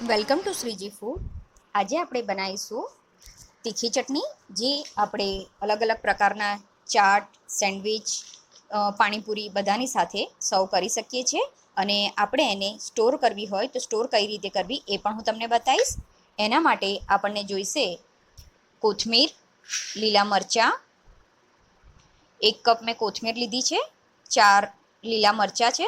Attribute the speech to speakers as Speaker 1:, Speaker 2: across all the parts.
Speaker 1: Welcome to Shriji food. આજે આપણે બનાવીશું તીખી ચટણી, જે આપણે અલગ અલગ પ્રકારના ચાટ, સેન્ડવિચ, પાણીપુરી બધાની સાથે સર્વ કરી શકીએ છીએ. અને આપણે એને સ્ટોર કરવી હોય તો સ્ટોર કઈ રીતે કરવી એ પણ હું તમને બતાવીશ. એના માટે આપણને જોઈશે કોથમીર, લીલા મરચાં, 1 કપ મેં કોથમીર લીધી છે, 4 લીલા મરચાં છે,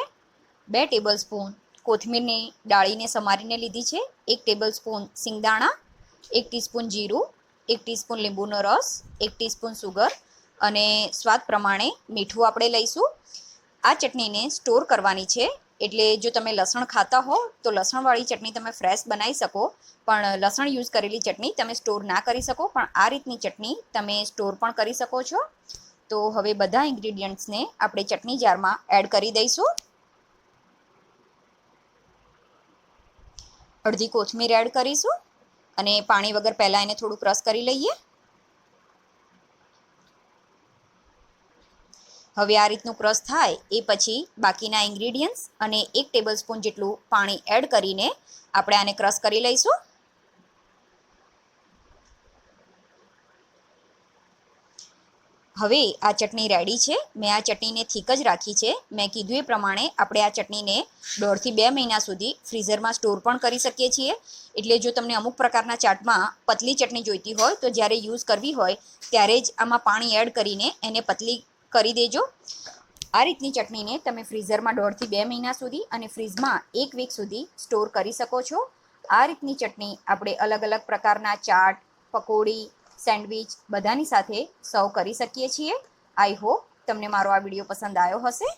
Speaker 1: 2 ટેબલ સ્પૂન કોથમીરની ડાળીને સમારીને લીધી છે, 1 ટેબલ સ્પૂન સિંગદાણા, 1 ટીસ્પૂન જીરું, 1 ટીસ્પૂન લીંબુનો રસ, 1 ટીસ્પૂન સુગર અને સ્વાદ પ્રમાણે મીઠું આપણે લઈશું. આ ચટણીને સ્ટોર કરવાની છે, એટલે જો તમે લસણ ખાતા હો તો લસણવાળી ચટણી તમે ફ્રેશ બનાવી શકો, પણ લસણ યુઝ કરેલી ચટણી તમે સ્ટોર ના કરી શકો. પણ આ રીતની ચટણી તમે સ્ટોર પણ કરી શકો છો. તો હવે બધા ઇન્ગ્રીડિયન્ટ્સને આપણે ચટણી જારમાં એડ કરી દઈશું. અડધી કોથમીર એડ કરીશું અને પાણી વગર પહેલાં એને થોડું ક્રશ કરી લઈએ. હવે આ રીતનું ક્રશ થાય એ પછી બાકીના ઇન્ગ્રીડિયન્ટ્સ અને 1 ટેબલ સ્પૂન જેટલું પાણી એડ કરીને આપણે આને ક્રશ કરી લઈશું. હવે આ ચટણી રેડી છે. મેં આ ચટણીને થીક જ રાખી છે. મેં કીધું એ પ્રમાણે આપણે આ ચટણીને 1.5 થી 2 મહિના સુધી ફ્રીઝરમાં સ્ટોર પણ કરી શકીએ છીએ. એટલે જો તમને અમુક પ્રકારના ચાટમાં પતલી ચટણી જોઈતી હોય તો જ્યારે યુઝ કરવી હોય ત્યારે જ આમાં પાણી એડ કરીને એને પતલી કરી દેજો. આ રીતની ચટણીને તમે ફ્રીઝરમાં 1.5 થી 2 મહિના સુધી અને ફ્રીઝમાં 1 વીક સુધી સ્ટોર કરી શકો છો. આ રીતની ચટણી આપણે અલગ અલગ પ્રકારના ચાટ, પકોડી, સેન્ડવિચ બધાની સાથે સર્વ કરી શકીએ છીએ. આઈ હોપ તમને મારો આ વિડીયો પસંદ આવ્યો હશે.